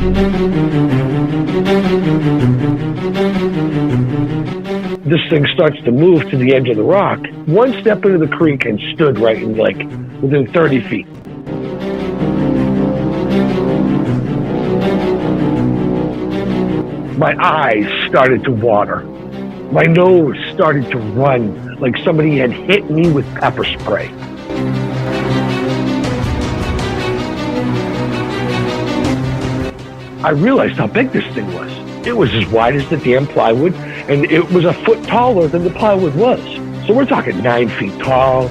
This thing starts to move to the edge of the rock, one step into the creek and stood right in, like, within 30 feet. My eyes started to water. My nose started to run like somebody had hit me with pepper spray. I realized how big this thing was. It was as wide as the damn plywood, and it was a foot taller than the plywood was. So we're talking 9 feet tall.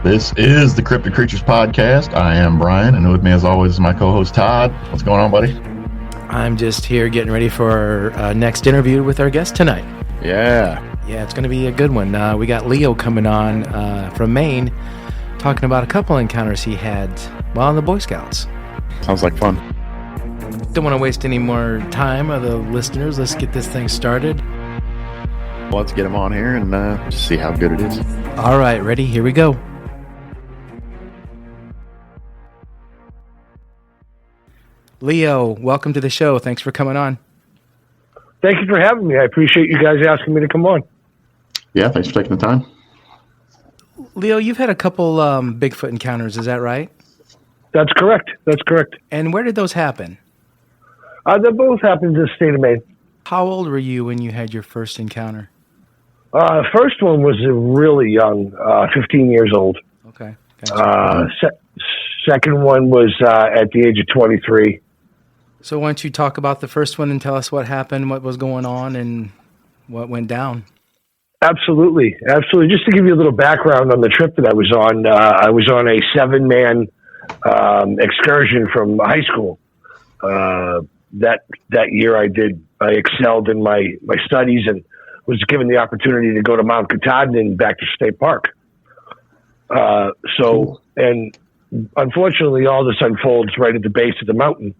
This is the Cryptid Creatures Podcast. I am Brian, and with me as always is my co-host Todd. What's going on, buddy? I'm just here getting ready for our next interview with our guest tonight. Yeah, it's going to be a good one. We got Leo coming on from Maine, talking about a couple encounters he had while in the Boy Scouts. Sounds like fun. Don't want to waste any more time of the listeners. Let's get this thing started. Well, let's get him on here and just see how good it is. All right, ready? Here we go. Leo, welcome to the show. Thanks for coming on. Thank you for having me. I appreciate you guys asking me to come on. Yeah, thanks for taking the time. Leo, you've had a couple Bigfoot encounters, is that right? That's correct. And where did those happen? They both happened in the state of Maine. How old were you when you had your first encounter? First one was really young, 15 years old. Okay. Gotcha. Second one was at the age of 23. So why don't you talk about the first one and tell us what happened, what was going on, and what went down? Absolutely. Just to give you a little background on the trip that I was on a 7-man excursion from high school. That year I excelled in my studies and was given the opportunity to go to Mount Katahdin and back to State Park. And unfortunately, all this unfolds right at the base of the mountain.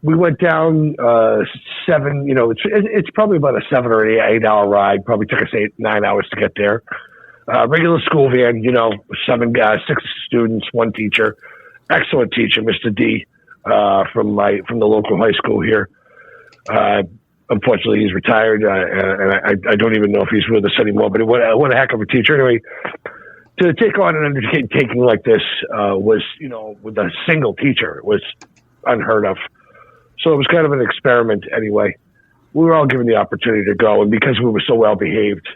We went down it's probably about a 7 or 8 hour ride. Probably took us 8-9 hours to get there. Regular school van, 6 students, 1 teacher, excellent teacher, Mr. D, from the local high school here. Unfortunately, he's retired, and I don't even know if he's with us anymore. But what a heck of a teacher. Anyway, to take on an undertaking like this was, with a single teacher, was unheard of. So it was kind of an experiment anyway. We were all given the opportunity to go, and because we were so well behaved,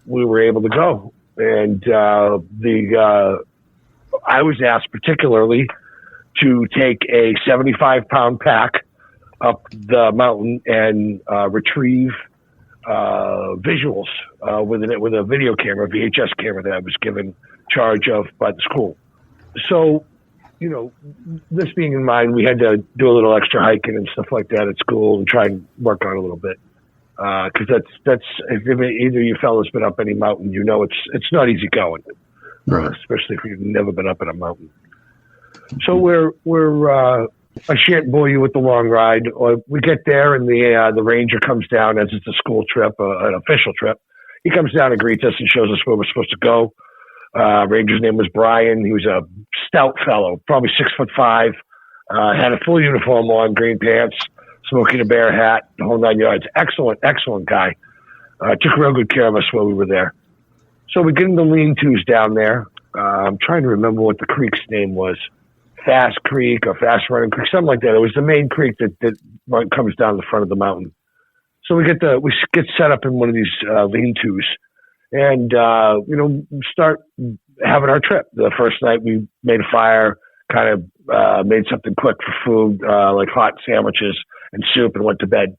we were able to go. And I was asked particularly to take a 75-pound pack up the mountain and retrieve visuals with a video camera, VHS camera that I was given charge of by the school. So, this being in mind, we had to do a little extra hiking and stuff like that at school and try and work on it a little bit. Cause that's, if either you fellas been up any mountain, it's not easy going, right? Especially if you've never been up in a mountain. So I shan't bore you with the long ride. We get there and the ranger comes down, as it's a school trip, an official trip. He comes down and greets us and shows us where we're supposed to go. Ranger's name was Brian. He was a stout fellow, probably 6'5", had a full uniform on, green pants, smoking a bear hat, the whole 9 yards. Excellent guy. Took real good care of us while we were there. So we get into lean-tos down there. I'm trying to remember what the creek's name was. Fast Creek or Fast Running Creek, something like that. It was the main creek that comes down the front of the mountain. So we get set up in one of these lean-tos and start having our trip. The first night we made a fire, kind of made something quick for food, like hot sandwiches and soup, and went to bed.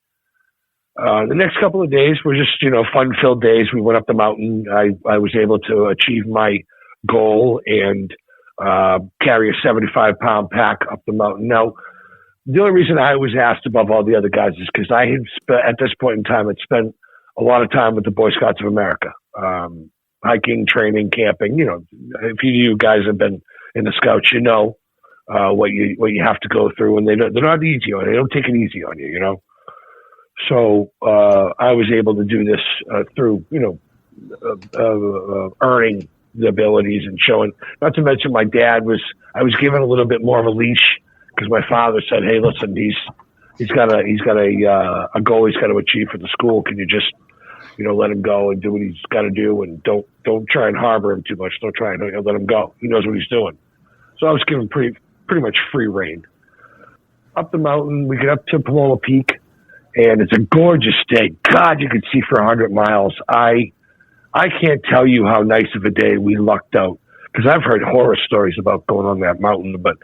The next couple of days were just fun-filled days. We went up the mountain. I was able to achieve my goal and carry a 75-pound pack up the mountain. Now, the only reason I was asked above all the other guys is because I had at this point in time, had spent a lot of time with the Boy Scouts of America, hiking, training, camping. If you guys have been in the Scouts, what you have to go through, and they're not easy on you. They don't take it easy on you, you know. So I was able to do this through, earning the abilities and showing. Not to mention, I was given a little bit more of a leash because my father said, "Hey, listen, he's got a goal he's got to achieve for the school. Can you just, let him go and do what he's got to do, and don't try and harbor him too much. Don't try and let him go. He knows what he's doing." So I was given pretty much free reign. Up the mountain, we get up to Paloma Peak, and it's a gorgeous day. God, you could see for 100 miles. I can't tell you how nice of a day we lucked out, because I've heard horror stories about going on that mountain, but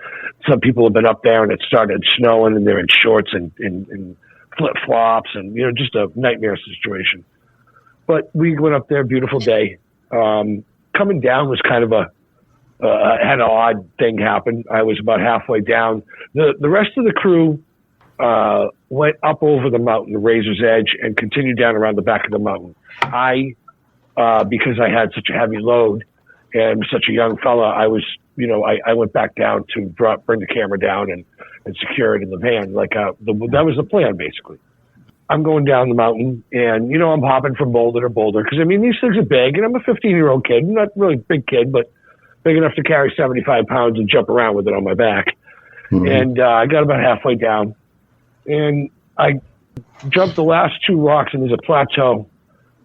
some people have been up there and it started snowing and they're in shorts and flip-flops and, just a nightmare situation. But we went up there, beautiful day. Coming down was kind of had an odd thing happen. I was about halfway down. The rest of the crew went up over the mountain, the Razor's Edge, and continued down around the back of the mountain. Because I had such a heavy load and such a young fella, I was, I went back down to bring the camera down and secure it in the van. That was the plan, basically. I'm going down the mountain, and, I'm hopping from boulder to boulder, because, these things are big, and I'm a 15-year-old kid. I'm not really a big kid, but big enough to carry 75 pounds and jump around with it on my back. Mm-hmm. And I got about halfway down, and I jumped the last two rocks, and there's a plateau.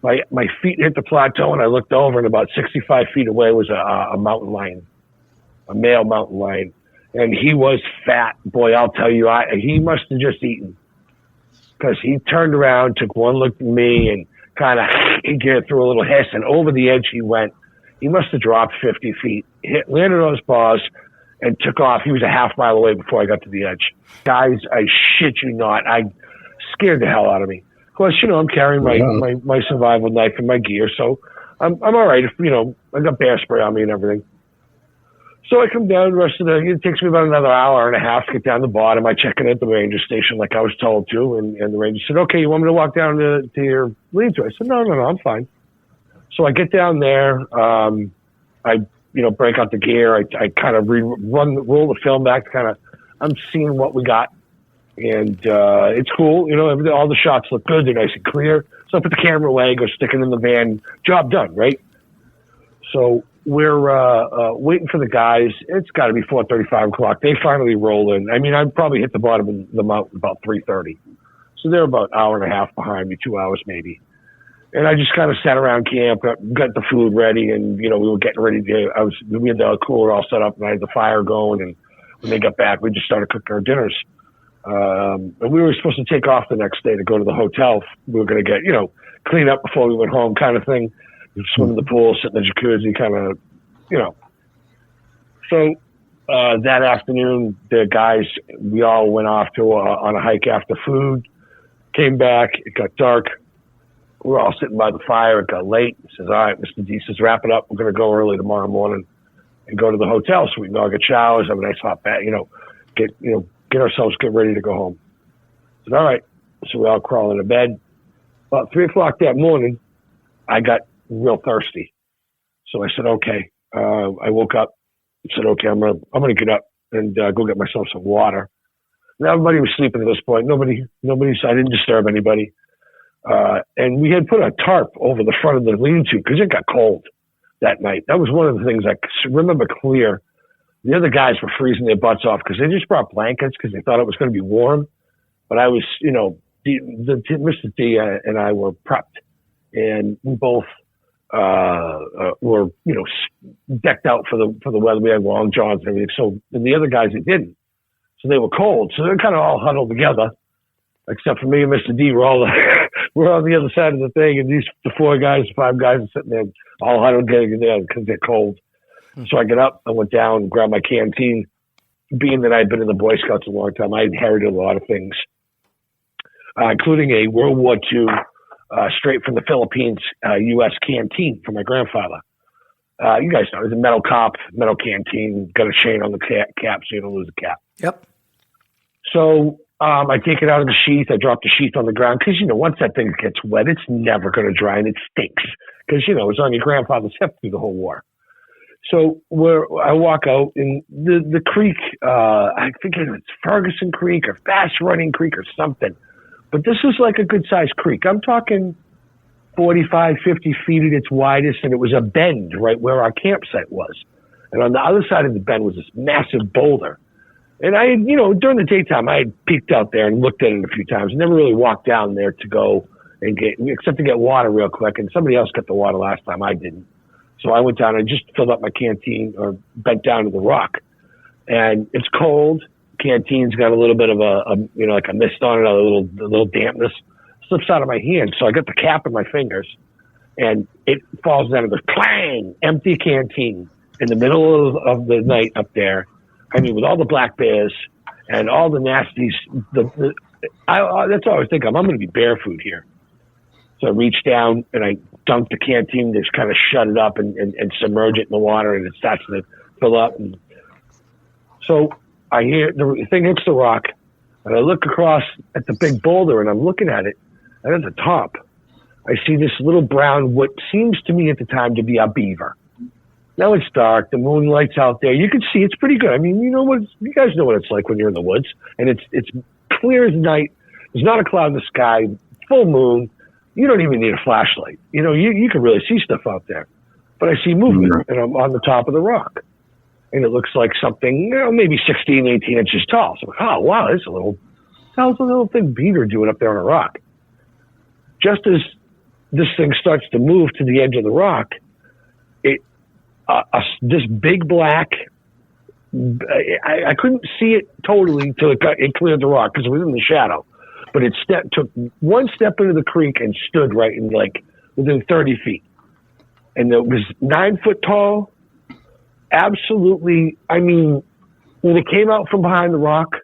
My feet hit the plateau, and I looked over, and about 65 feet away was a mountain lion, a male mountain lion. And he was fat. Boy, I'll tell you, he must have just eaten, because he turned around, took one look at me, and kind of he threw a little hiss, and over the edge he went. He must have dropped 50 feet, landed on his paws, and took off. He was a half mile away before I got to the edge. Guys, I shit you not, I scared the hell out of me. Of course, I'm carrying my survival knife and my gear, so I'm all right. I got bear spray on me and everything. So I come down. It takes me about another hour and a half to get down the bottom. I check in at the ranger station like I was told to, and the ranger said, "Okay, you want me to walk down to your lean-to?" I said, "No, I'm fine." So I get down there. I break out the gear. I kind of roll the film back. I'm seeing what we got. And it's cool, all the shots look good, they're nice and clear. So I put the camera away, go stick it in the van, job done, right? So we're waiting for the guys. It's got to be 4:30, 5 o'clock. They finally roll in. I probably hit the bottom of the mountain about 3:30. So they're about an hour and a half behind me, 2 hours maybe. And I just kind of sat around camp, got the food ready, and, we were getting ready we had the cooler all set up, and I had the fire going, and when they got back, we just started cooking our dinners. And we were supposed to take off the next day to go to the hotel. We were going to get, clean up before we went home kind of thing. Swim in the pool, sit in the jacuzzi kind of, So that afternoon, the guys, we all went off on a hike after food, came back. It got dark. We were all sitting by the fire. It got late. He says, "All right, Mr. D says, wrap it up. We're going to go early tomorrow morning and go to the hotel so we can all get showers, have a nice hot bath, get ready to go home." I said, "All right." So we all crawl into bed. About 3 o'clock that morning, I got real thirsty. So I said, "Okay." I woke up and said, "Okay, I'm gonna get up and go get myself some water." And everybody was sleeping at this point. Nobody. So I didn't disturb anybody. And we had put a tarp over the front of the lean-to because it got cold that night. That was one of the things I remember clear. The other guys were freezing their butts off because they just brought blankets because they thought it was going to be warm. But I was, Mr. D and I were prepped, and we both were, decked out for the weather. We had long johns and everything. So, and the other guys, they didn't. So they were cold. So they're kind of all huddled together, except for me and Mr. D. We're on the other side of the thing, and the 5 guys are sitting there all huddled together because they're cold. So I get up, I went down and grabbed my canteen. Being that I'd been in the Boy Scouts a long time, I inherited a lot of things, including a World War II, straight from the Philippines, U.S. canteen from my grandfather. You guys know, it's a metal canteen, got a chain on the cap so you don't lose the cap. Yep. So I take it out of the sheath. I drop the sheath on the ground because, once that thing gets wet, it's never going to dry and it stinks because, it's on your grandfather's hip through the whole war. So I walk out in the creek, I think it's Ferguson Creek or Fast Running Creek or something. But this is like a good sized creek. I'm talking 45, 50 feet at its widest, and it was a bend right where our campsite was. And on the other side of the bend was this massive boulder. And I, during the daytime, I had peeked out there and looked at it a few times. Never really walked down there to go and except to get water real quick. And somebody else got the water last time. I didn't. So I went down and just filled up my canteen or bent down to the rock. And it's cold. Canteen's got a little bit of like a mist on it, a little dampness. Slips out of my hand. So I got the cap in my fingers and it falls down to the clang, empty canteen in the middle of the night up there. I mean, with all the black bears and all the nasties, that's all I was thinking. I'm going to be bear food here. So I reached down and I dunked the canteen, just kind of shut it up and submerge it in the water, and it starts to fill up. And so I hear the thing hits the rock, and I look across at the big boulder, and I'm looking at it, and at the top, I see this little brown, what seems to me at the time to be a beaver. Now it's dark, the moonlight's out there. You can see it's pretty good. I mean, you guys know what it's like when you're in the woods, and it's clear as night. There's not a cloud in the sky, full moon. You don't even need a flashlight. You can really see stuff out there. But I see movement, and I'm on the top of the rock. And it looks like something, maybe 16, 18 inches tall. So I'm like, oh, wow, how's a little thing beaver doing up there on a rock? Just as this thing starts to move to the edge of the rock, this big black, I couldn't see it totally till it cleared the rock because it was in the shadow. But it took one step into the creek and stood right in within 30 feet. And it was 9 foot tall. Absolutely. I mean, when it came out from behind the rock,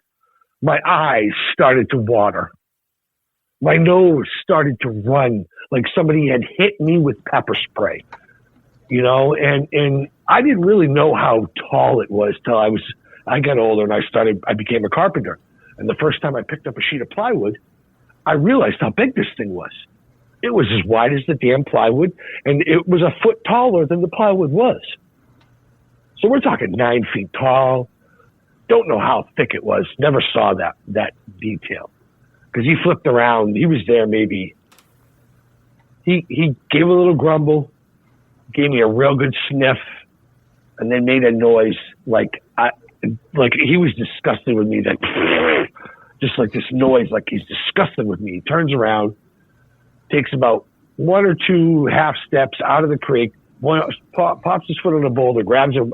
my eyes started to water. My nose started to run like somebody had hit me with pepper spray, and I didn't really know how tall it was till I got older and I became a carpenter. And the first time I picked up a sheet of plywood, I realized how big this thing was. It was as wide as the damn plywood, and it was a foot taller than the plywood was. So we're talking 9 feet tall. Don't know how thick it was. Never saw that detail. Because he flipped around. He was there maybe. He gave a little grumble, gave me a real good sniff, and then made a noise like he was disgusted with me. Just like this noise, like he's disgusted with me. He turns around, takes about 1 or 2 half steps out of the creek, pops his foot on a boulder, grabs like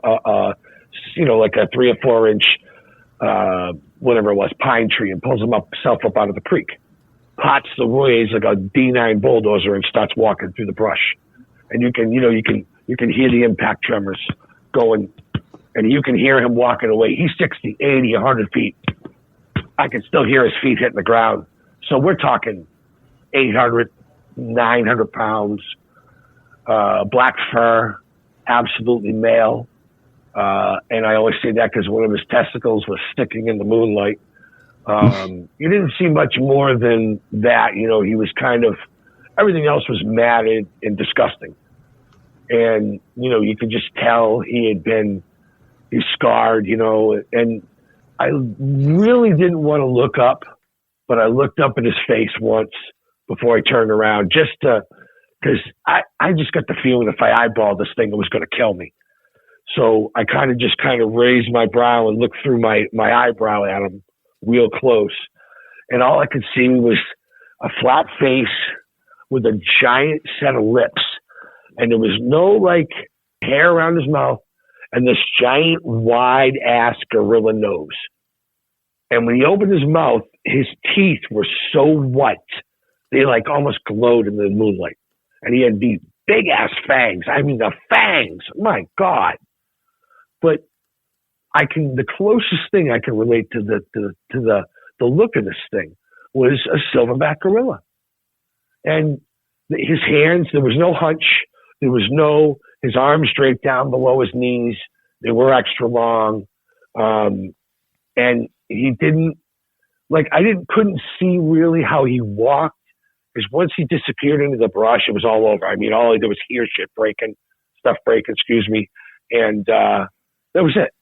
a 3 or 4 inch, whatever it was, pine tree, and pulls himself up out of the creek. Pots the ways like a D9 bulldozer and starts walking through the brush. And you can hear the impact tremors going, and you can hear him walking away. He's 60, 80, 100 feet. I can still hear his feet hitting the ground. So we're talking 800, 900 pounds, black fur, absolutely male. And I always say that because one of his testicles was sticking in the moonlight. You didn't see much more than that. He was kind of, everything else was matted and disgusting. And, you could just tell he's scarred, and I really didn't want to look up, but I looked up at his face once before I turned around because I just got the feeling if I eyeballed this thing, it was going to kill me. So I kind of raised my brow and looked through my eyebrow at him real close. And all I could see was a flat face with a giant set of lips. And there was no hair around his mouth and this giant wide ass gorilla nose. And when he opened his mouth, his teeth were so white. They almost glowed in the moonlight. And he had these big ass fangs. I mean, the fangs, my God. But the closest thing I can relate to the look of this thing was a silverback gorilla. And his hands, there was no hunch. There was his arms draped down below his knees. They were extra long. And he didn't, couldn't see really how he walked. Because once he disappeared into the brush, it was all over. I mean, all I did was hear stuff breaking, And that was it.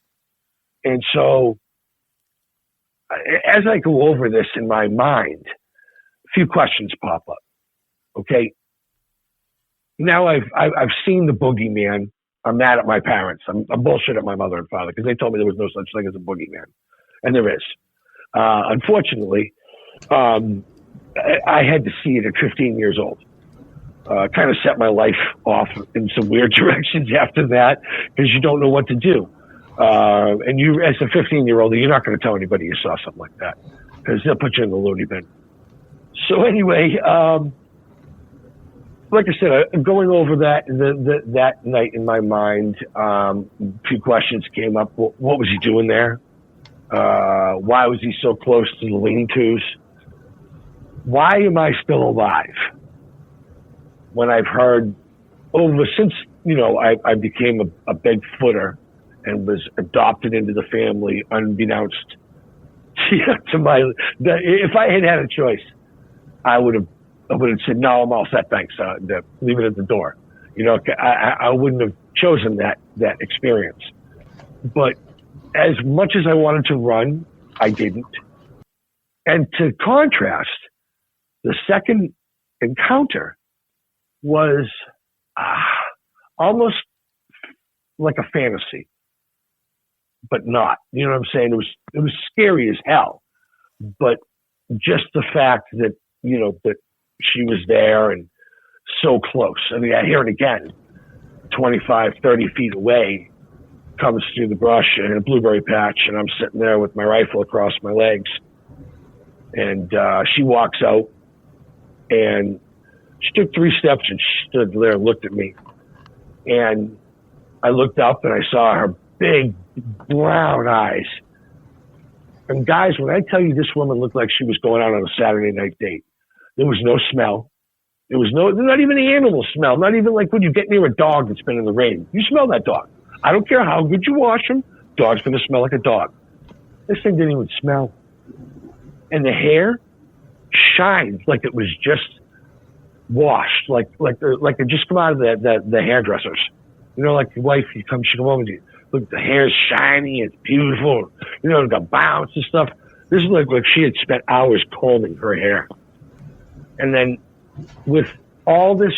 And so as I go over this in my mind, a few questions pop up. Okay. Now I've seen the boogeyman. I'm mad at my parents. I'm bullshit at my mother and father because they told me there was no such thing as a boogeyman. And there is. Unfortunately, I had to see it at 15 years old. Kind of set my life off in some weird directions after that because you don't know what to do. And you, as a 15-year-old, you're not going to tell anybody you saw something like that because they'll put you in the loony bin. So anyway, like I said, going over that night in my mind, a few questions came up. What was he doing there? Why was he so close to the lean-tos? Why am I still alive? When I've heard since, I became a Bigfooter and was adopted into the family unbeknownst to my, if I had a choice, I would have said, no, I'm all set, thanks. Leave it at the door. I wouldn't have chosen that experience. But as much as I wanted to run, I didn't. And to contrast, the second encounter was almost like a fantasy, but not. You know what I'm saying? It was scary as hell. But just the fact that, that she was there and so close. I mean, I hear it again, 25, 30 feet away, comes through the brush in a blueberry patch, and I'm sitting there with my rifle across my legs. And she walks out, and she took 3 steps, and she stood there and looked at me. And I looked up, and I saw her big brown eyes. And guys, when I tell you this woman looked like she was going out on a Saturday night date, there was no smell. There was not even the animal smell. Not even like when you get near a dog that's been in the rain. You smell that dog. I don't care how good you wash him. Dog's going to smell like a dog. This thing didn't even smell. And the hair shined like it was just washed, like it just come out of the hairdressers. Like your wife, she come home to you. Look, the hair's shiny, it's beautiful. It's got bounce and stuff. This is like she had spent hours combing her hair. And then with all this,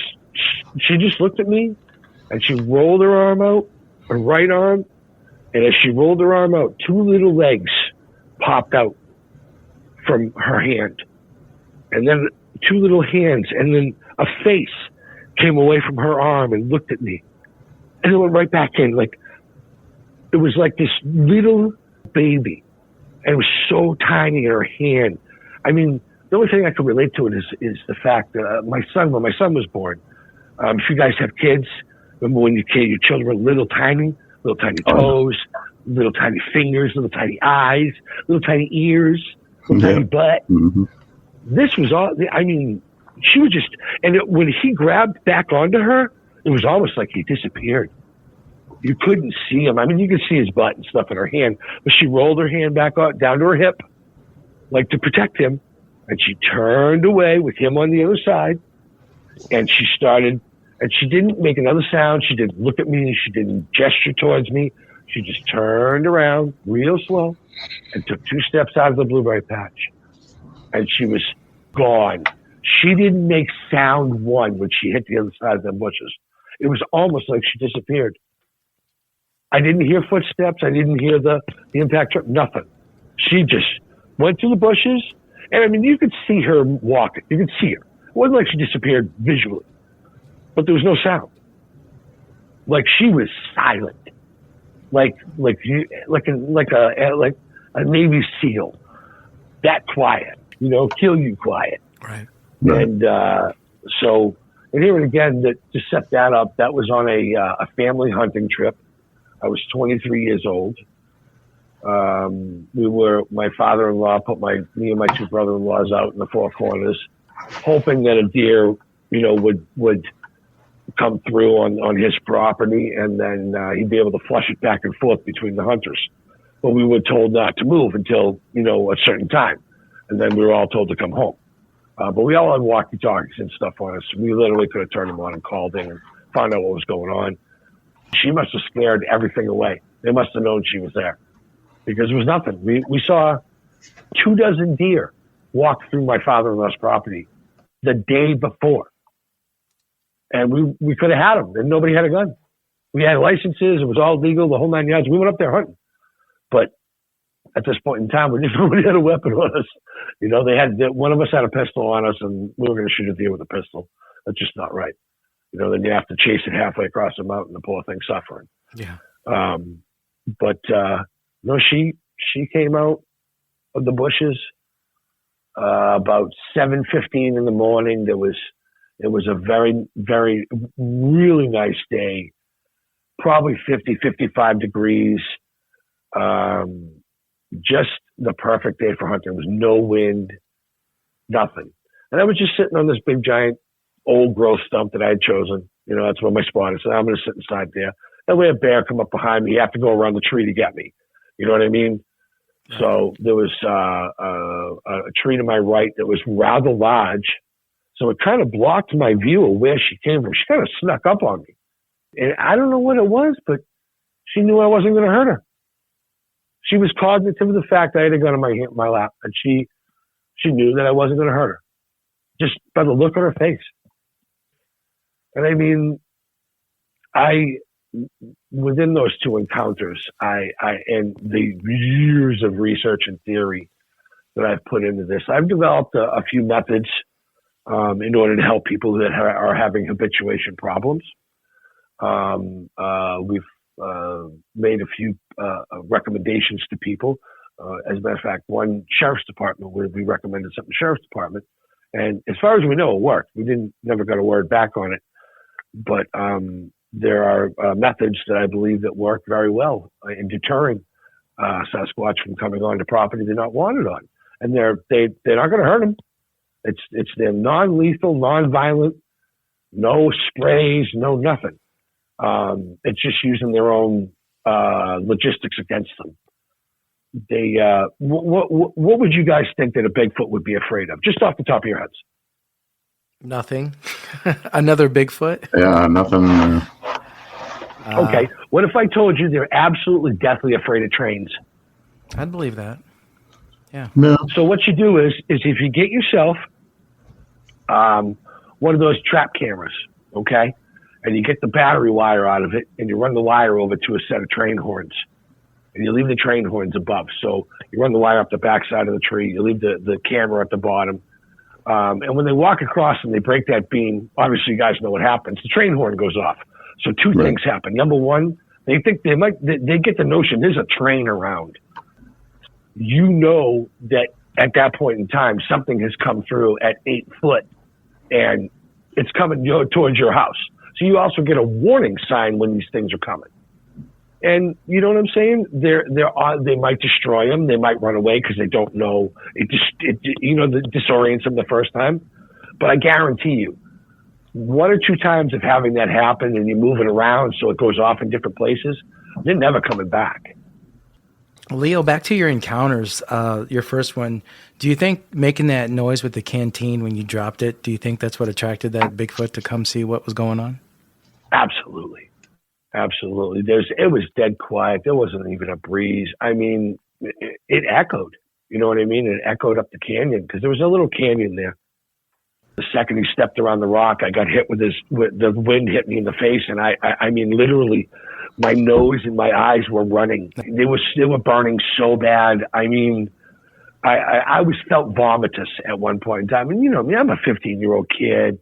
she just looked at me and she rolled her arm out, her right arm. And as she rolled her arm out, 2 little legs popped out from her hand. And then 2 little hands, and then a face came away from her arm and looked at me. And it went right back in. Like, it was like this little baby. And it was so tiny in her hand. I mean, the only thing I can relate to it is the fact that when my son was born, if you guys have kids, remember when your children were little tiny toes, little tiny fingers, little tiny eyes, little tiny ears, little tiny butt. Mm-hmm. This was all, I mean, she was just, and when he grabbed back onto her, it was almost like he disappeared. You couldn't see him. I mean, you could see his butt and stuff in her hand, but she rolled her hand back down to her hip, like to protect him. And she turned away with him on the other side. And she started, and she didn't make another sound. She didn't look at me. She didn't gesture towards me. She just turned around real slow and took 2 steps out of the blueberry patch. And she was gone. She didn't make sound one when she hit the other side of the bushes. It was almost like she disappeared. I didn't hear footsteps. I didn't hear the impact truck, nothing. She just went through the bushes. And I mean, you could see her walking. You could see her. It wasn't like she disappeared visually, but there was no sound. Like she was silent, like a Navy SEAL, that quiet. Kill you quiet. Right. And and here again, to set that up, that was on a family hunting trip. I was 23 years old. My father-in-law put me and my 2 brother-in-laws out in the 4 corners, hoping that a deer, would come through on his property, and then he'd be able to flush it back and forth between the hunters. But we were told not to move until, a certain time. And then we were all told to come home. But we all had walkie-talkies and stuff on us. We literally could have turned them on and called in and found out what was going on. She must have scared everything away. They must have known she was there because there was nothing. We saw 24 deer walk through my father-in-law's property the day before. And we could have had them, and nobody had a gun. We had licenses. It was all legal, the whole 9 yards. We went up there hunting. But at this point in time, nobody had a weapon on us. You know, one of us had a pistol on us, and we were going to shoot a deer with a pistol. That's just not right. You know, then you have to chase it halfway across the mountain, the poor thing suffering. Yeah. But no, she came out of the bushes about 7:15 in the morning. It was a very, very, really nice day, probably 50, 55 degrees. Just the perfect day for hunting. There was no wind, nothing. And I was just sitting on this big, giant, old growth stump that I had chosen. You know, that's where my spot is. So I'm going to sit inside there. That way a bear come up behind me. You have to go around the tree to get me. You know what I mean? Yeah. So there was a tree to my right that was rather large. So it kind of blocked my view of where she came from. She kind of snuck up on me. And I don't know what it was, but she knew I wasn't going to hurt her. She was cognitive of the fact I had a gun in my lap, and she knew that I wasn't going to hurt her, just by the look on her face. And I mean, within those two encounters, and the years of research and theory that I've put into this, I've developed a few methods in order to help people that are having habituation problems. We've made a few recommendations to people. As a matter of fact, one sheriff's department where we recommended something sheriff's department, and as far as we know, it worked. We never got a word back on it, but there are methods that I believe that work very well in deterring Sasquatch from coming onto property they're not wanted on, and they're not going to hurt them. It's their non-lethal, non-violent, no sprays, no nothing. It's just using their own logistics against them. What would you guys think that a Bigfoot would be afraid of? Just off the top of your heads. Nothing. Another Bigfoot? Yeah, nothing. Okay. What if I told you they're absolutely deathly afraid of trains? I'd believe that. Yeah. No. So what you do is if you get yourself one of those trap cameras, okay? And you get the battery wire out of it, and you run the wire over to a set of train horns. And you leave the train horns above. So you run the wire up the backside of the tree. You leave the camera at the bottom. And when they walk across and they break that beam, obviously you guys know what happens. The train horn goes off. So two things happen. Number one, they think they get the notion there's a train around. You know that at that point in time, something has come through at 8 foot and it's coming towards your house. So you also get a warning sign when these things are coming. And you know what I'm saying? They might destroy them. They might run away because they don't know. It disorients them the first time. But I guarantee you, 1 or 2 times of having that happen and you're moving around so it goes off in different places, they're never coming back. Leo, back to your encounters, your first one. Do you think making that noise with the canteen when you dropped it, do you think that's what attracted that Bigfoot to come see what was going on? Absolutely. Absolutely. It was dead quiet. There wasn't even a breeze. I mean, it echoed. You know what I mean? It echoed up the canyon because there was a little canyon there. The second he stepped around the rock, I got hit with the wind hit me in the face. And I mean, literally, my nose and my eyes were running. They were burning so bad. I mean, I was felt vomitous at one point in time. And you know me, I'm a 15-year-old kid.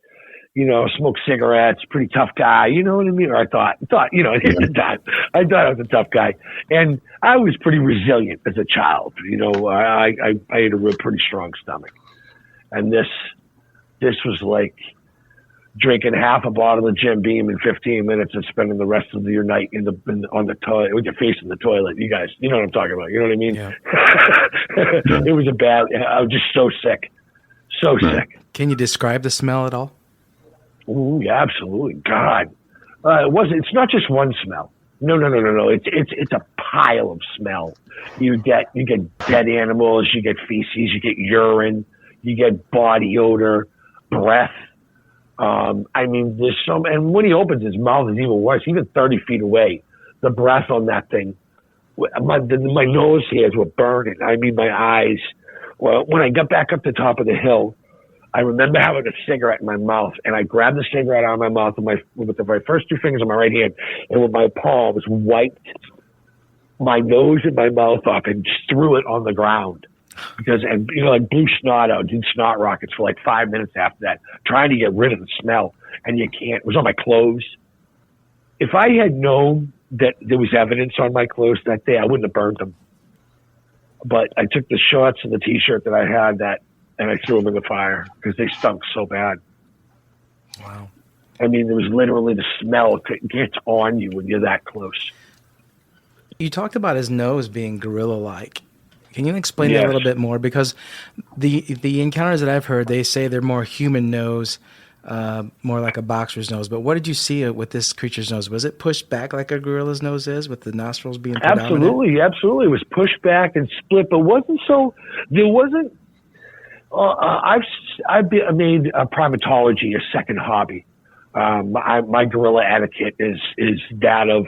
You know, smoke cigarettes, pretty tough guy. You know what I mean? Or I thought, you know, at the time, I thought I was a tough guy. And I was pretty resilient as a child. You know, I had a real pretty strong stomach. And this was like drinking half a bottle of Jim Beam in 15 minutes and spending the rest of your night on the toilet with your face in the toilet. You guys, you know what I'm talking about. You know what I mean? Yeah. It was I was just so sick. So sick. Can you describe the smell at all? Oh, yeah, absolutely. God, it's not just one smell. No. It's a pile of smell. You get dead animals, you get feces, you get urine, you get body odor, breath. I mean, there's some, and when he opens his mouth, it's even worse. Even 30 feet away, the breath on that thing, my nose hairs were burning. I mean, my eyes. Well, when I got back up the top of the hill, I remember having a cigarette in my mouth, and I grabbed the cigarette out of my mouth with my first two fingers on my right hand, and with my palms wiped my nose and my mouth off and just threw it on the ground. And like blew snot out, did snot rockets for like 5 minutes after that, trying to get rid of the smell, and you can't. It was on my clothes. If I had known that there was evidence on my clothes that day, I wouldn't have burned them. But I took the shorts and the T-shirt that I had and I threw them in the fire because they stunk so bad. Wow. I mean, there was literally the smell gets on you when you're that close. You talked about his nose being gorilla-like. Can you explain that a little bit more? Because the encounters that I've heard, they say they're more human nose, more like a boxer's nose. But what did you see with this creature's nose? Was it pushed back like a gorilla's nose is, with the nostrils being predominant? Absolutely. It was pushed back and split, but wasn't so. There wasn't. I've made primatology a second hobby. My gorilla etiquette is that of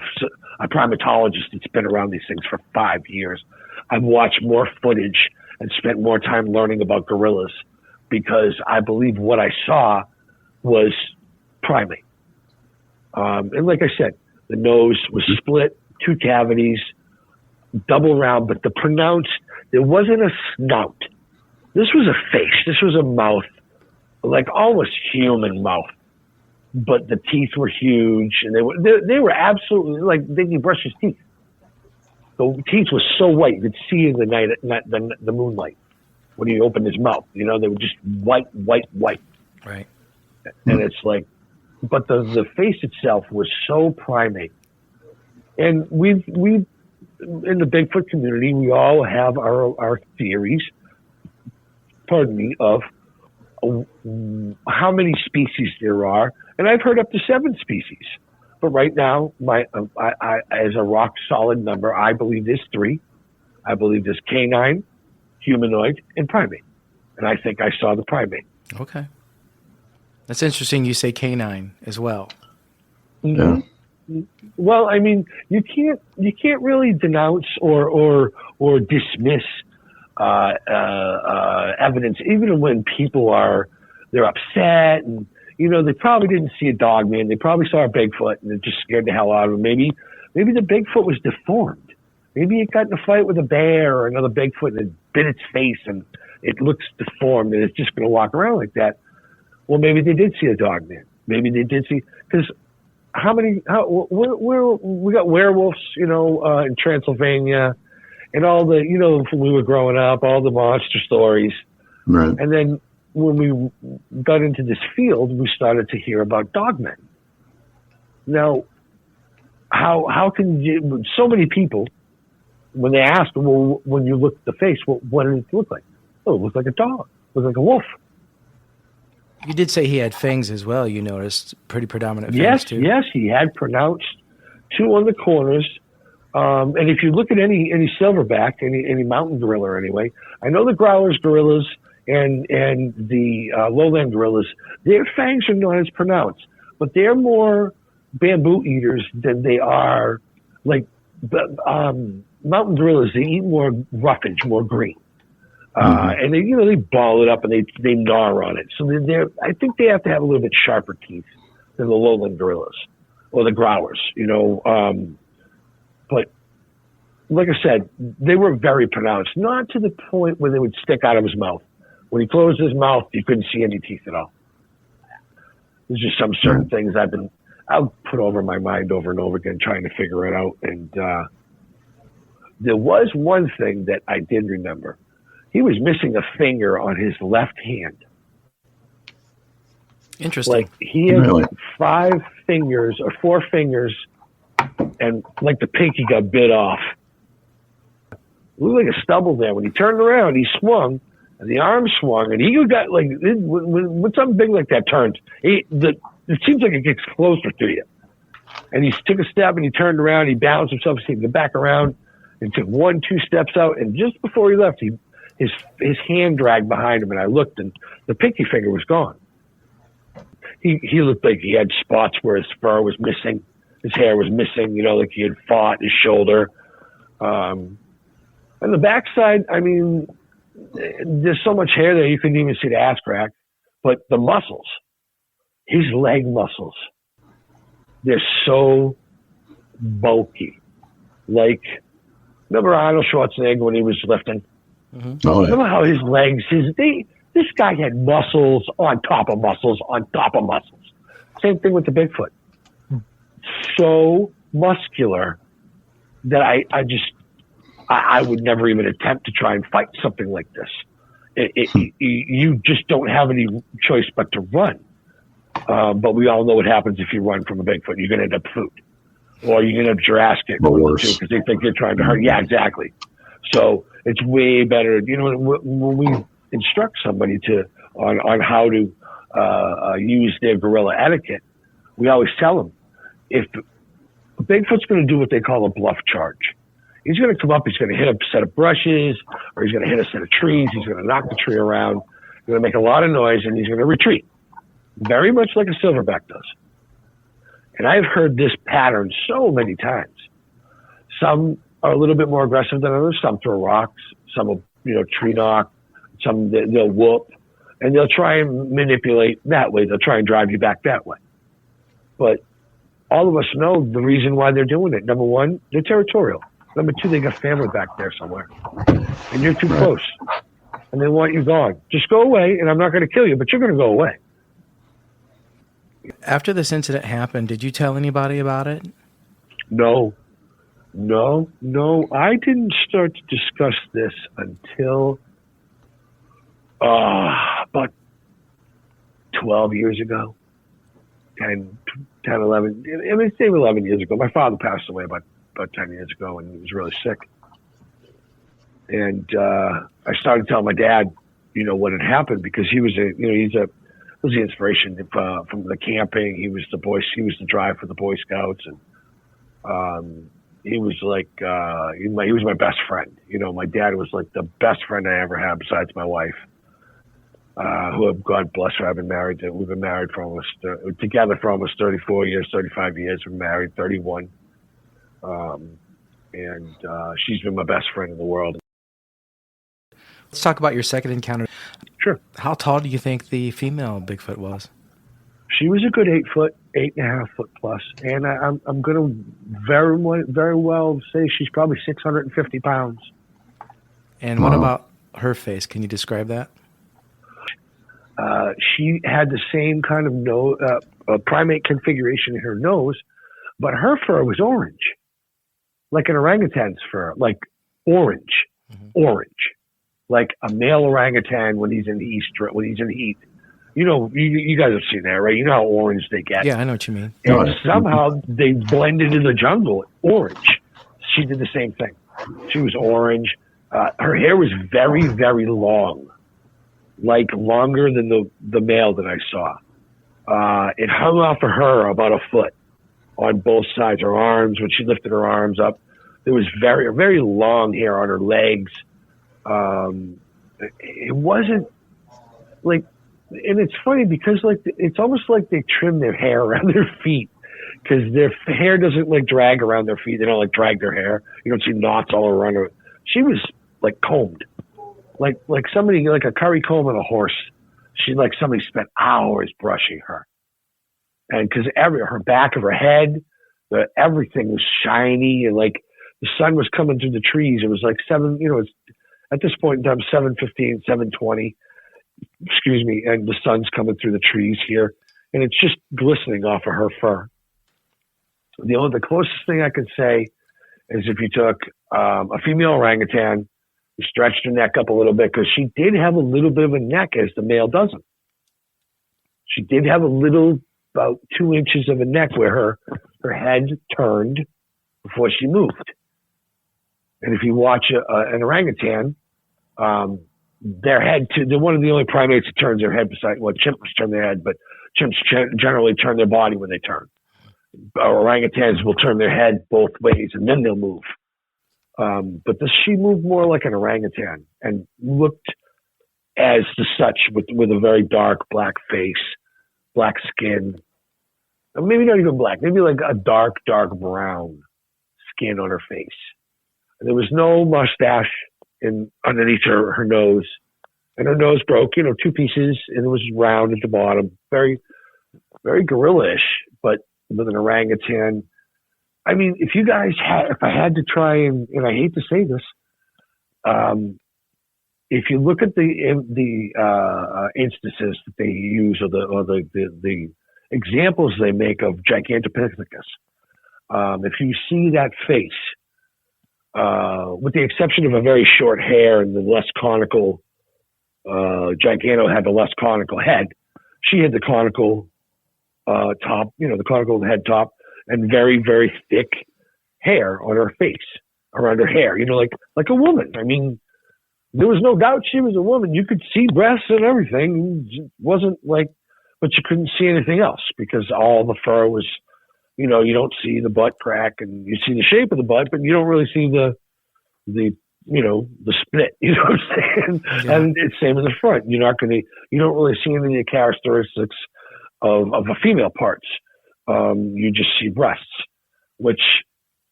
a primatologist that's been around these things for 5 years. I've watched more footage and spent more time learning about gorillas because I believe what I saw was primate. And like I said, the nose was split, 2 cavities, double round, but there wasn't a snout. This was a face. This was a mouth, like almost human mouth. But the teeth were huge, and they were absolutely like they could brush his teeth. The teeth were so white you could see in the night, the moonlight, when he opened his mouth. They were just white. Right. And it's like, but the face itself was so primate. And we've in the Bigfoot community, we all have our theories. Pardon me, of how many species there are, and I've heard up to 7 species. But right now, I as a rock solid number, I believe there's 3. I believe there's canine, humanoid, and primate. And I think I saw the primate. Okay, that's interesting. You say canine as well. Mm-hmm. Yeah. Well, I mean, you can't really denounce or dismiss evidence, even when people they're upset and. They probably didn't see a dog man. They probably saw a Bigfoot and it just scared the hell out of them. Maybe the Bigfoot was deformed. Maybe it got in a fight with a bear or another Bigfoot and it bit its face and it looks deformed and it's just going to walk around like that. Well, maybe they did see a dog man. Maybe they did see, because we got werewolves, in Transylvania and all the, when we were growing up, all the monster stories. Right. And then, when we got into this field, we started to hear about dogmen. Now, how can so many people, when they ask, well, when you look at the face, well, what did it look like? Oh, it looked like a dog. It looked like a wolf. You did say he had fangs as well, you noticed. Pretty predominant fangs, too. Yes, he had pronounced 2 on the corners. And if you look at any silverback, any mountain gorilla anyway, I know the growlers, gorillas, and the lowland gorillas, their fangs are not as pronounced, but they're more bamboo eaters than they are like mountain gorillas. They eat more roughage, more green, and they ball it up and they gnaw on it. So I think they have to have a little bit sharper teeth than the lowland gorillas or the growlers. But like I said, they were very pronounced, not to the point where they would stick out of his mouth. When he closed his mouth, you couldn't see any teeth at all. There's just some certain things I'll put over my mind over and over again, trying to figure it out. And there was one thing that I did remember. He was missing a finger on his left hand. Interesting. Like he had 5 fingers or 4 fingers, and like the pinky got bit off. It looked like a stubble there. When he turned around, he swung. And the arm swung, and he got like when something big like that turns, it seems like it gets closer to you. And he took a step, and he turned around, he balanced himself, so he could back around, and took 1-2 steps out. And just before he left, his hand dragged behind him, and I looked, and the pinky finger was gone. he looked like he had spots where his fur was missing, his hair was missing. You know, like he had fought his shoulder. And the backside, I mean, there's so much hair there you couldn't even see the ass crack. But the muscles, his leg muscles, they're so bulky. Like, remember Arnold Schwarzenegger when he was lifting? Mm-hmm. Oh, yeah. Remember how his legs, this guy had muscles on top of muscles on top of muscles. Same thing with the Bigfoot. So muscular that I would never even attempt to try and fight something like this. You just don't have any choice but to run. But we all know what happens if you run from a Bigfoot. You're going to end up food. Or you're going to have Jurassic because they think you're trying to hurt. Yeah, exactly. So it's way better. You know, when we instruct somebody on how to use their gorilla etiquette, we always tell them, if Bigfoot's going to do what they call a bluff charge, he's going to come up, he's going to hit a set of brushes, or he's going to hit a set of trees, he's going to knock the tree around, he's going to make a lot of noise, and he's going to retreat. Very much like a silverback does. And I've heard this pattern so many times. Some are a little bit more aggressive than others. Some throw rocks, some will, tree knock, some they'll whoop, and they'll try and manipulate that way. They'll try and drive you back that way. But all of us know the reason why they're doing it. Number one, they're territorial. Number two, they got family back there somewhere. And you're too close. And they want you gone. Just go away, and I'm not going to kill you, but you're going to go away. After this incident happened, did you tell anybody about it? No. I didn't start to discuss this until about 12 years ago. 10, 11. I mean, say 11 years ago. My father passed away about 10 years ago, and he was really sick. And I started telling my dad, what had happened, because he was was the inspiration from the camping. He was the drive for the Boy Scouts, and he was like he was my best friend. My dad was like the best friend I ever had besides my wife, who, God bless her, we've been married for almost together for almost 34 years, 35 years. We're married 31, and she's been my best friend in the world. Let's talk about your second encounter. Sure. How tall do you think the female Bigfoot was? She was a good 8 foot, 8.5 foot plus, and I'm going to very well say she's probably 650 pounds. And what about her face? Can you describe that? She had the same kind of nose, primate configuration in her nose, but her fur was orange, like an orangutan's fur, like orange. Like a male orangutan when he's in heat. You guys have seen that, right? You know how orange they get. Yeah, I know what you mean. And somehow they blended in the jungle orange. She did the same thing. She was orange. Her hair was very, very long, like longer than the male that I saw. It hung off of her about a foot on both sides. Her arms, when she lifted her arms up, there was very, very long hair on her legs. It wasn't like, and it's funny because it's almost like they trim their hair around their feet, because their hair doesn't like drag around their feet. They don't like drag their hair. You don't see knots all around her. She was like combed, like somebody, like a curry comb on a horse. Somebody spent hours brushing her, and because her back of her head, everything was shiny, and like the sun was coming through the trees. It was like at this point in time, 7:15, 7:20, excuse me, and the sun's coming through the trees here, and it's just glistening off of her fur. The closest thing I could say is if you took a female orangutan, you stretched her neck up a little bit, because she did have a little bit of a neck, as the male doesn't. She did have about 2 inches of a neck where her head turned before she moved. And if you watch an orangutan, their head, they're one of the only primates that turns their head chimps turn their head, but chimps generally turn their body when they turn. Orangutans will turn their head both ways and then they'll move. But she moved more like an orangutan and looked as such with a very dark black face, black skin. Maybe not even black, maybe like a dark brown skin on her face. And there was no mustache underneath her nose. And her nose broke, 2 pieces, and it was round at the bottom. Very, very gorilla-ish, but with an orangutan. I mean, if I had to try and I hate to say this, if you look at the instances that they use or the examples they make of Gigantopithecus, if you see that face, with the exception of a very short hair and the less conical, Giganto had the less conical head. She had the conical top, the conical head top, and very, very thick hair on her face, around her hair, like a woman. I mean, there was no doubt she was a woman. You could see breasts and everything. It wasn't like, but you couldn't see anything else because all the fur was, you don't see the butt crack, and you see the shape of the butt, but you don't really see the split, you know what I'm saying? Yeah. And it's same in the front. You don't really see any of the characteristics of a female parts. You just see breasts, which,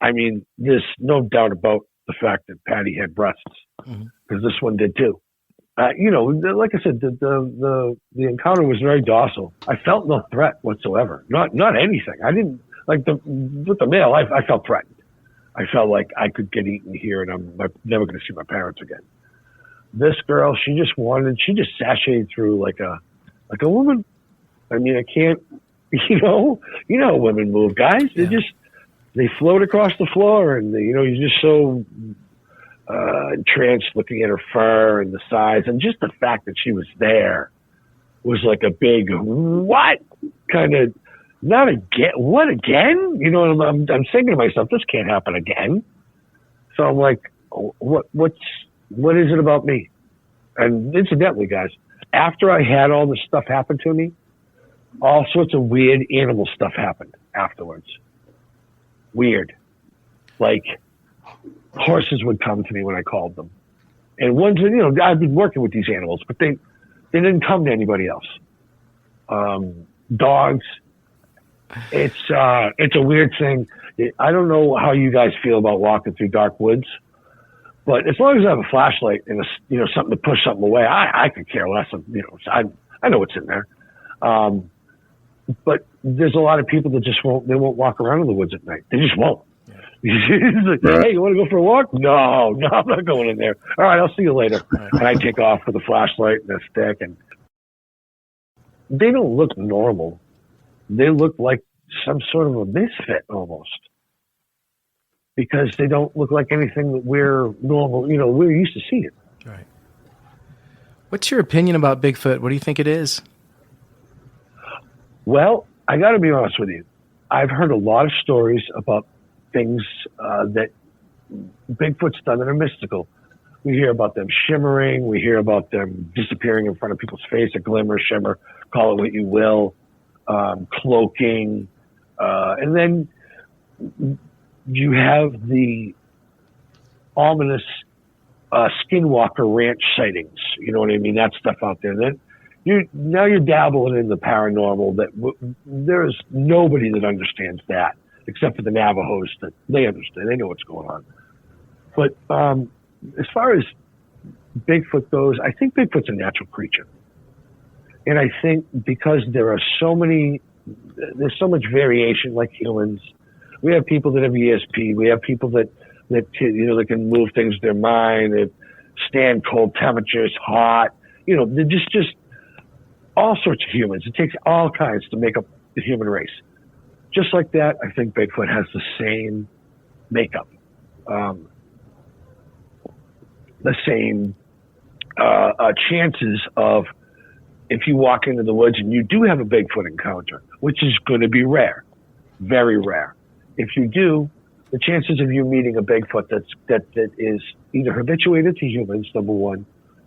I mean, there's no doubt about the fact that Patty had breasts, because this one did too. Like I said, the encounter was very docile. I felt no threat whatsoever. Not anything. I didn't with the male. I felt threatened. I felt like I could get eaten here, and I'm never going to see my parents again. This girl, she just sashayed through like a woman. I mean, I can't. How women move, guys. Yeah. They float across the floor, and you're just so entranced looking at her fur and the size, and just the fact that she was there was like a big what kind of. Not again. What again? I'm thinking to myself, this can't happen again. So I'm like, what is it about me? And incidentally, guys, after I had all this stuff happen to me, all sorts of weird animal stuff happened afterwards. Weird. Like horses would come to me when I called them. And ones that, I've been working with these animals, but they didn't come to anybody else. Dogs. It's a weird thing. I don't know how you guys feel about walking through dark woods, but as long as I have a flashlight and something to push something away, I could care less. I know what's in there. But there's a lot of people that just won't walk around in the woods at night. They just won't. It's like, hey, you want to go for a walk? No, I'm not going in there. All right, I'll see you later. And I take off with a flashlight and a stick, and they don't look normal. They look like some sort of a misfit almost, because they don't look like anything that we're normal, we're used to seeing. Right. What's your opinion about Bigfoot? What do you think it is? Well, I got to be honest with you. I've heard a lot of stories about things that Bigfoot's done that are mystical. We hear about them shimmering. We hear about them disappearing in front of people's face, a glimmer, shimmer, call it what you will. Cloaking, and then you have the ominous Skinwalker Ranch sightings. You know what I mean? That stuff out there. Then you're dabbling in the paranormal. That there's nobody that understands that except for the Navajos. That they understand. They know what's going on. But as far as Bigfoot goes, I think Bigfoot's a natural creature. And I think because there's so much variation like humans. We have people that have ESP. We have people that can move things with their mind, that stand cold temperatures, hot. They're just all sorts of humans. It takes all kinds to make up the human race. Just like that, I think Bigfoot has the same makeup, the same chances of. If you walk into the woods and you do have a Bigfoot encounter, which is going to be rare, very rare. If you do, the chances of you meeting a Bigfoot that is either habituated to humans, number one,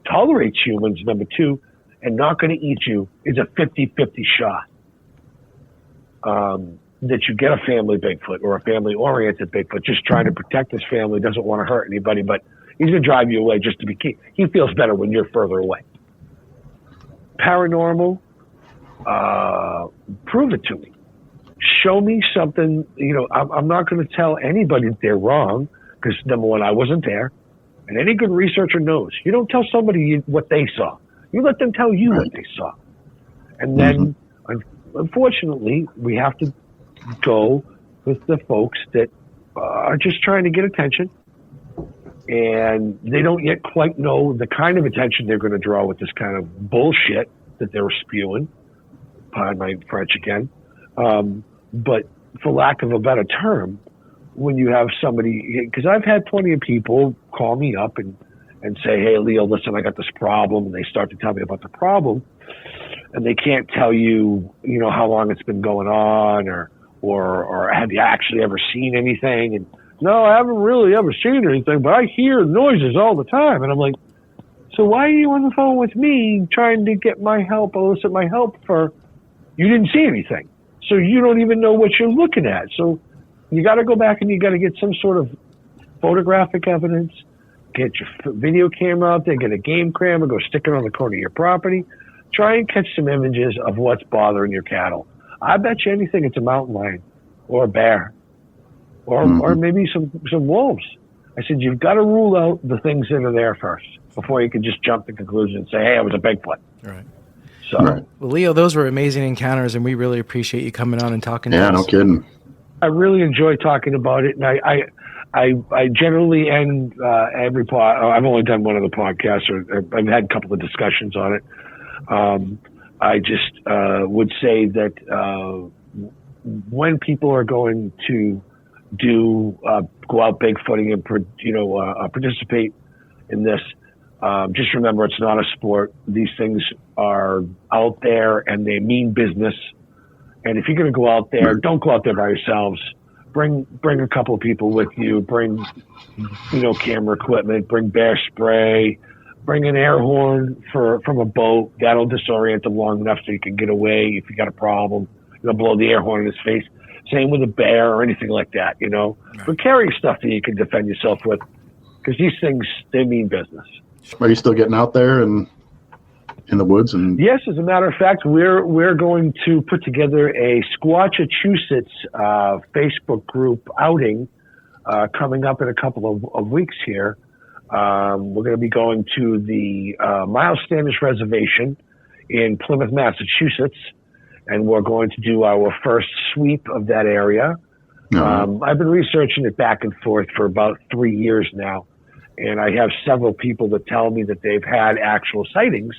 tolerates humans, number two, and not going to eat you is a 50-50 shot. That you get a family Bigfoot or a family-oriented Bigfoot just trying to protect his family, doesn't want to hurt anybody, but he's going to drive you away just to be key. He feels better when you're further away. Paranormal, prove it to me. Show me something. I'm not going to tell anybody that they're wrong because, number one, I wasn't there. And any good researcher knows you don't tell somebody what they saw. You let them tell you what they saw. And then, unfortunately, we have to go with the folks that are just trying to get attention. And they don't yet quite know the kind of attention they're going to draw with this kind of bullshit that they're spewing. Pardon my French again. But for lack of a better term, when you have somebody, because I've had plenty of people call me up and say, hey, Leo, listen, I got this problem. And they start to tell me about the problem. And they can't tell you, how long it's been going on or have you actually ever seen anything? And no, I haven't really ever seen anything, but I hear noises all the time. And I'm like, so why are you on the phone with me trying to get my help, elicit my help for, you didn't see anything. So you don't even know what you're looking at. So you got to go back and you got to get some sort of photographic evidence, get your video camera out there, get a game camera, go stick it on the corner of your property. Try and catch some images of what's bothering your cattle. I bet you anything it's a mountain lion or a bear or maybe some wolves. I said, you've got to rule out the things that are there first before you can just jump to conclusion and say, hey, it was a Bigfoot. Right. So, Well, Leo, those were amazing encounters, and we really appreciate you coming on and talking to us. Yeah, no kidding. I really enjoy talking about it, and I generally end every pod. I've only done one other podcast, or I've had a couple of discussions on it. I just would say that when people are going to go out bigfooting and participate in this, just remember it's not a sport. These things are out there and they mean business. And if you're going to go out there, don't go out there by yourselves. Bring a couple of people with you. Bring, camera equipment. Bring bear spray. Bring an air horn from a boat. That'll disorient them long enough so you can get away if you got a problem. Blow the air horn in his face. Same with a bear or anything like that, But carry stuff that you can defend yourself with, because these things, they mean business. Are you still getting out there and in the woods? And yes, as a matter of fact, we're going to put together a Squatchachusetts Facebook group outing coming up in a couple of weeks here. We're going to be going to the Miles Standish Reservation in Plymouth, Massachusetts, and we're going to do our first sweep of that area. I've been researching it back and forth for about 3 years now, and I have several people that tell me that they've had actual sightings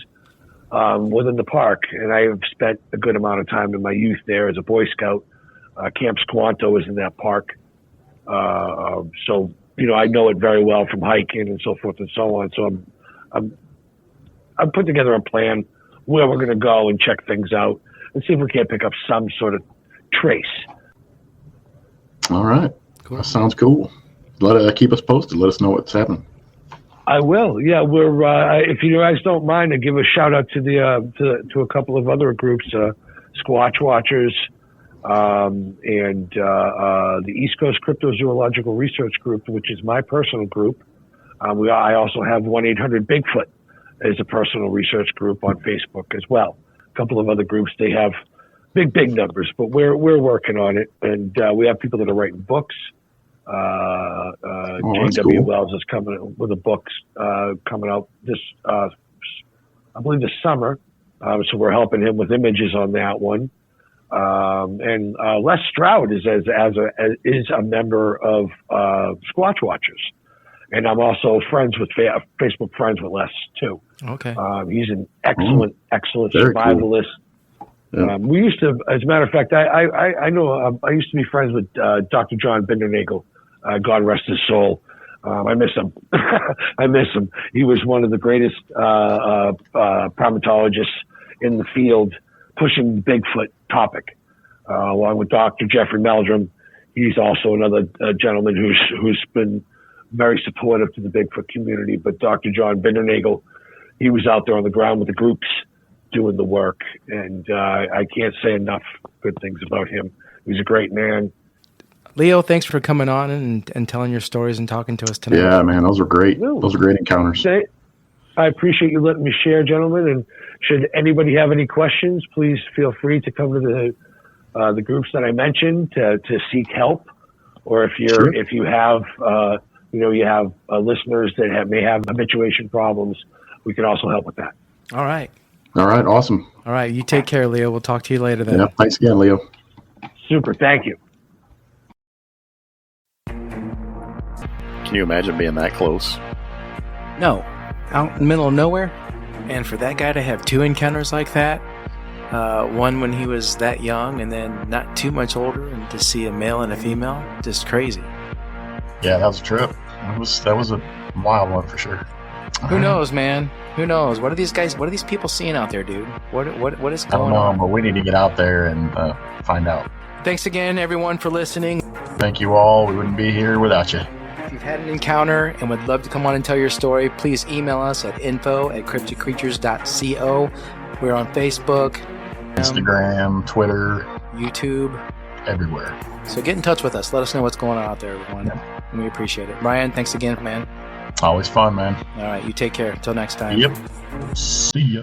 within the park, and I have spent a good amount of time in my youth there as a Boy Scout. Camp Squanto is in that park, so I know it very well from hiking and so forth and so on. So I'm put together a plan where we're going to go and check things out and see if we can't pick up some sort of trace. All right. Cool. That sounds cool. Keep us posted. Let us know what's happening. I will. Yeah, we're. If you guys don't mind, I give a shout out to to a couple of other groups, Squatch Watchers, and the East Coast Cryptozoological Research Group, which is my personal group. I also have 1-800-BIGFOOT as a personal research group on Facebook as well. A couple of other groups, they have big numbers, but we're working on it, and we have people that are writing books. J.W. Cool. Wells is coming with a book coming out this, I believe, this summer. So we're helping him with images on that one. And Les Stroud is a member of Squatch Watchers, and I'm also Facebook friends with Les too. Okay. He's an excellent Very survivalist. Cool. Yeah. We used to, as a matter of fact, I know I used to be friends with Dr. John Bindernagel. God rest his soul. I miss him. I miss him. He was one of the greatest primatologists in the field, pushing the Bigfoot topic, along with Dr. Jeffrey Meldrum. He's also another gentleman who's been very supportive to the Bigfoot community. But Dr. John Bindernagel, he was out there on the ground with the groups doing the work, and I can't say enough good things about him. He's a great man. Leo, thanks for coming on and telling your stories and talking to us tonight. Yeah, man, those were great. Those are great encounters. I appreciate you letting me share, gentlemen. And should anybody have any questions, please feel free to come to the groups that I mentioned to seek help. Or if you have listeners that may have habituation problems, we can also help with that. All right. Awesome. All right. You take care, Leo. We'll talk to you later then. Yeah. Thanks again, Leo. Super. Thank you. Can you imagine being that close? No. Out in the middle of nowhere. And for that guy to have 2 encounters like that, one when he was that young and then not too much older, and to see a male and a female, just crazy. Yeah, that was a trip. That was a wild one for sure. Who knows, man? Who knows? What are these people seeing out there, dude? What is I don't going know, on? but we need to get out there and find out. Thanks again, everyone, for listening. Thank you all. We wouldn't be here without you. If you've had an encounter and would love to come on and tell your story, please email us at info@cryptidcreatures.co. We're on Facebook, Instagram, Twitter, YouTube, everywhere. So get in touch with us. Let us know what's going on out there, everyone. Yeah. And we appreciate it. Brian, thanks again, man. Always fun, man. All right, you take care. Until next time. Yep. See ya.